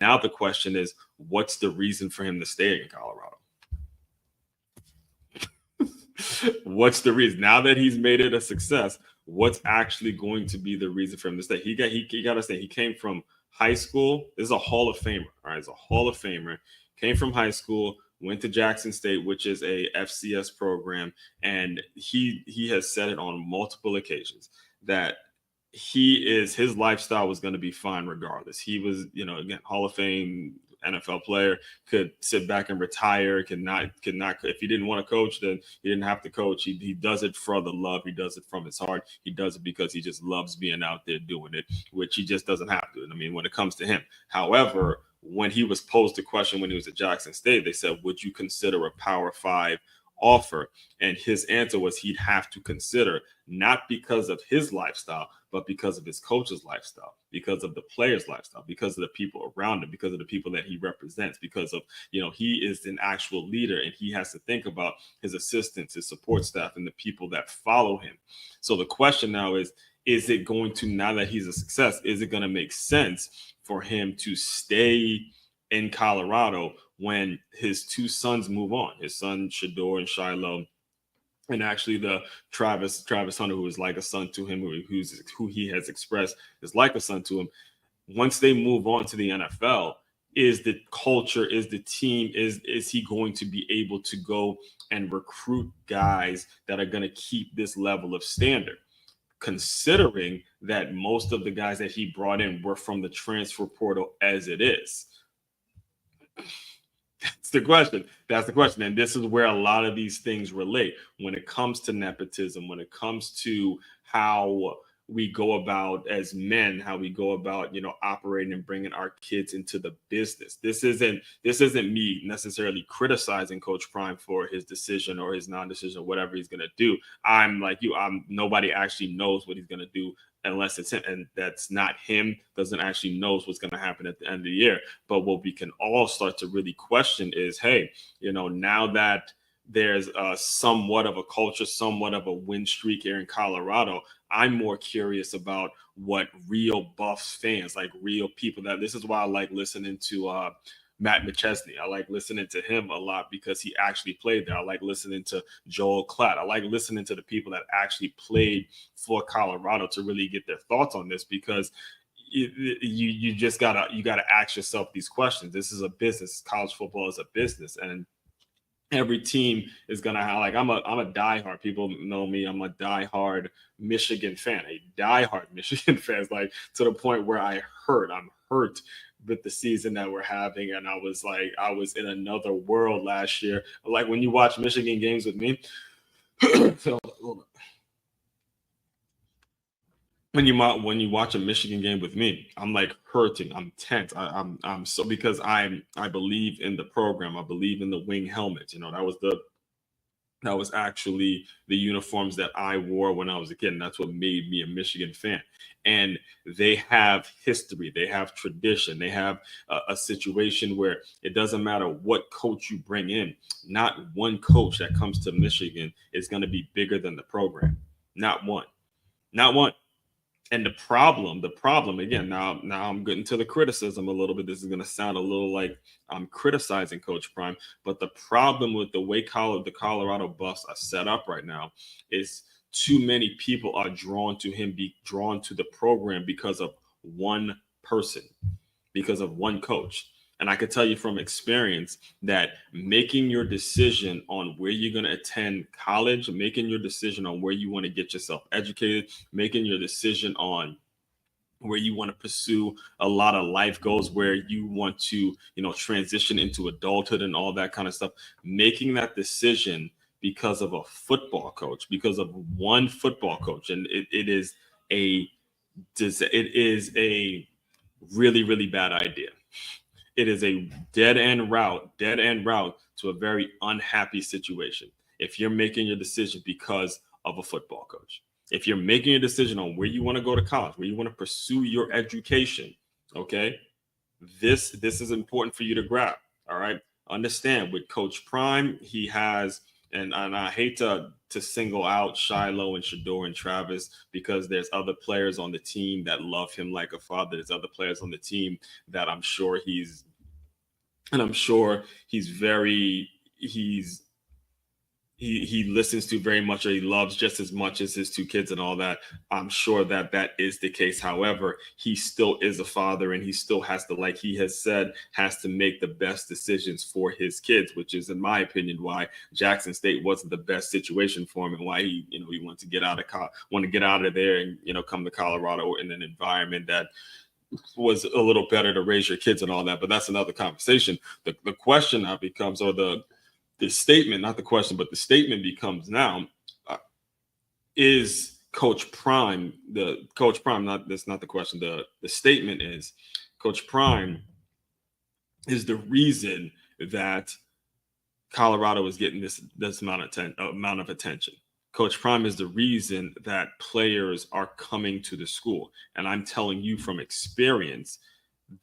Now the question is, what's the reason for him to stay in Colorado? What's the reason? Now that he's made it a success, what's actually going to be the reason for him to stay? He got to stay. He came from high school. This is a Hall of Famer. All right, he's a Hall of Famer. Came from high school, went to Jackson State, which is a FCS program, and he has said it on multiple occasions that his lifestyle was going to be fine regardless. He was, again, Hall of Fame NFL player, could sit back and retire, could not if he didn't want to coach, then he didn't have to coach. He does it for the love, he does it from his heart, he does it because he just loves being out there doing it, which he just doesn't have to. I mean, when it comes to him. However, when he was posed the question when he was at Jackson State, they said, would you consider a Power 5 offer? And his answer was he'd have to consider, not because of his lifestyle, but because of his coach's lifestyle, because of the player's lifestyle, because of the people around him, because of the people that he represents, because of, he is an actual leader and he has to think about his assistants, his support staff, and the people that follow him. So the question now is it going to, now that he's a success, is it going to make sense for him to stay in Colorado when his two sons move on, his son Shedeur and Shiloh, and actually the Travis Hunter, who is like a son to him, who he has expressed is like a son to him. Once they move on to the NFL, is the culture, is the team, is he going to be able to go and recruit guys that are going to keep this level of standard? Considering that most of the guys that he brought in were from the transfer portal as it is. That's the question. And this is where a lot of these things relate when it comes to nepotism, when it comes to how we go about as men, how we go about, operating and bringing our kids into the business. This isn't me necessarily criticizing Coach Prime for his decision or his non-decision, whatever he's going to do. I'm like you. Nobody actually knows what he's going to do unless it's him, and that's not him, doesn't actually knows what's going to happen at the end of the year. But what we can all start to really question is, hey, now that there's somewhat of a culture, somewhat of a win streak here in Colorado, I'm more curious about what real Buffs fans, like real people, that this is why I like listening to Matt McChesney. I like listening to him a lot because he actually played there. I like listening to Joel Klatt. I like listening to the people that actually played for Colorado to really get their thoughts on this, because you just gotta ask yourself these questions. This is a business. College football is a business, and every team is gonna have, like, I'm a diehard. People know me. I'm a diehard Michigan fan. A diehard Michigan fan, like to the point where I'm hurt with the season that we're having, and I was in another world last year. Like when you watch Michigan games with me, so when you watch a Michigan game with me, I'm like hurting. I'm tense. I'm so, because I believe in the program. I believe in the wing helmets. That was actually the uniforms that I wore when I was a kid, and that's what made me a Michigan fan. And they have history, they have tradition, they have a situation where it doesn't matter what coach you bring in. Not one coach that comes to Michigan is going to be bigger than the program. Not one. And the problem again, now I'm getting to the criticism a little bit. This is going to sound a little like I'm criticizing Coach Prime, but the problem with the way the Colorado Buffs are set up right now is too many people are drawn to him, be drawn to the program because of one person, because of one coach. And I could tell you from experience that making your decision on where you're going to attend college, making your decision on where you want to get yourself educated, making your decision on where you want to pursue a lot of life goals, where you want to, transition into adulthood and all that kind of stuff, making that decision because of a football coach, because of one football coach. And it is a really, really bad idea. It is a dead end route to a very unhappy situation. If you're making your decision because of a football coach, if you're making a decision on where you want to go to college, where you want to pursue your education, okay, this is important for you to grab. All right. Understand, with Coach Prime, he has And I hate to single out Shiloh and Shador and Travis because there's other players on the team that love him like a father. There's other players on the team that I'm sure he listens to very much, or he loves just as much as his two kids and all that. I'm sure that that is the case. However, he still is a father, and he still has to, like he has said, has to make the best decisions for his kids, which is, in my opinion, why Jackson State wasn't the best situation for him, and why he wanted to get out of there and come to Colorado in an environment that was a little better to raise your kids and all that. But that's another conversation. The question now becomes, or the statement, not the question, but the statement becomes now, is Coach Prime, that's not the question. The statement is Coach Prime is the reason that Colorado is getting this amount of attention. Coach Prime is the reason that players are coming to the school. And I'm telling you from experience,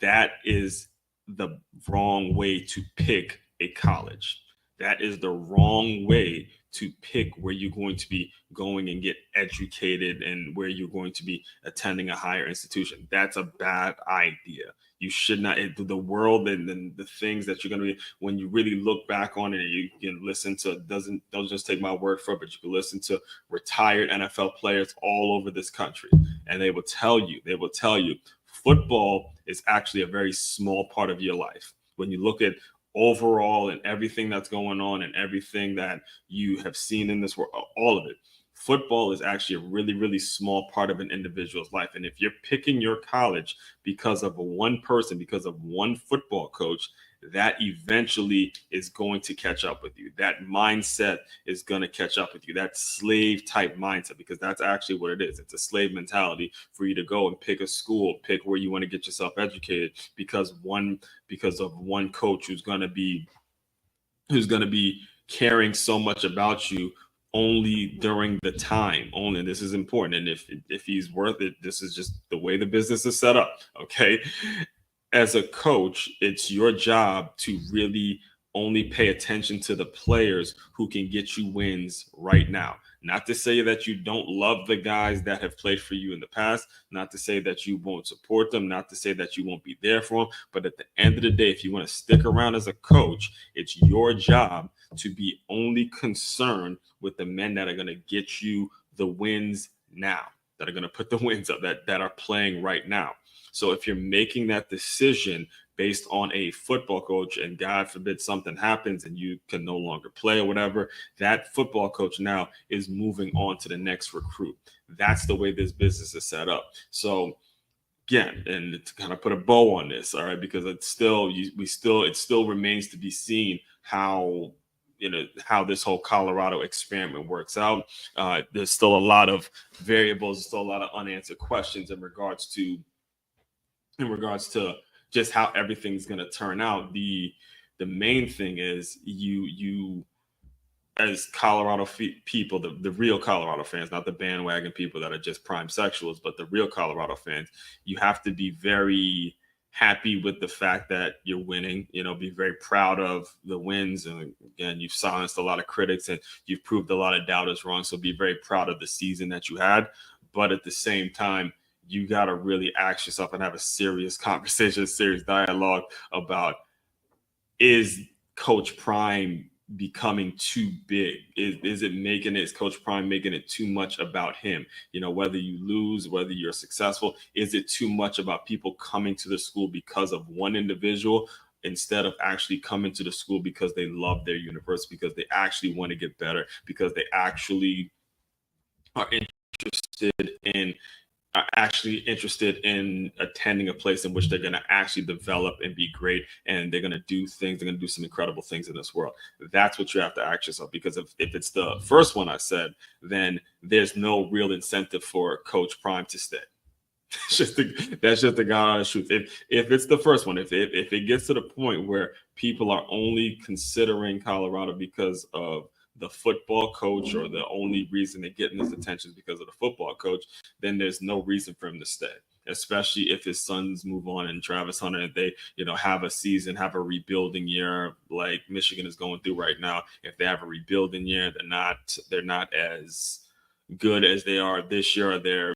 that is the wrong way to pick a college. That is the wrong way to pick where you're going to be going and get educated and where you're going to be attending a higher institution. That's a bad idea. You should not, the world and the things that you're going to be, when you really look back on it, you can listen to, don't just take my word for it, but you can listen to retired NFL players all over this country. And they will tell you, football is actually a very small part of your life. When you look at overall and everything that's going on and everything that you have seen in this world, all of it, football is actually a really, really small part of an individual's life. And if you're picking your college because of one person, because of one football coach, that eventually is going to catch up with you. That mindset is going to catch up with you. That slave type mindset, because that's actually what it is. It's a slave mentality for you to go and pick a school, pick where you want to get yourself educated because of one coach who's going to be caring so much about you only during the time only. And this is important. And if he's worth it, this is just the way the business is set up. Okay. As a coach, it's your job to really only pay attention to the players who can get you wins right now. Not to say that you don't love the guys that have played for you in the past, not to say that you won't support them, not to say that you won't be there for them. But at the end of the day, if you want to stick around as a coach, it's your job to be only concerned with the men that are going to get you the wins now, that are going to put the wins up, that are playing right now. So if you're making that decision based on a football coach, and God forbid something happens and you can no longer play or whatever, that football coach now is moving on to the next recruit. That's the way this business is set up. So again, and to kind of put a bow on this, all right, because it still remains to be seen how this whole Colorado experiment works out. There's still a lot of variables, still a lot of unanswered questions in regards to just how everything's going to turn out. The main thing is you as Colorado people, the real Colorado fans, not the bandwagon people that are just prime sexuals, but the real Colorado fans, you have to be very happy with the fact that you're winning, be very proud of the wins. And again, you've silenced a lot of critics and you've proved a lot of doubters wrong. So be very proud of the season that you had. But at the same time, you got to really ask yourself and have a serious conversation, serious dialogue about, is Coach Prime becoming too big? Is Coach Prime making it too much about him? Whether you lose, whether you're successful, is it too much about people coming to the school because of one individual instead of actually coming to the school because they love their university, because they actually want to get better, because they actually are interested in attending a place in which they're going to actually develop and be great, and they're going to do some incredible things in this world? That's what you have to ask yourself, because if it's the first one I said, then there's no real incentive for Coach Prime to stay. That's just the God honest truth. If it's the first one, if it gets to the point where people are only considering Colorado because of the football coach, or the only reason they're getting this attention is because of the football coach, then there's no reason for him to stay. especially if his sons move on and Travis Hunter, if they, have a season, have a rebuilding year like Michigan is going through right now. If they have a rebuilding year, they're not as good as they are this year. Or they're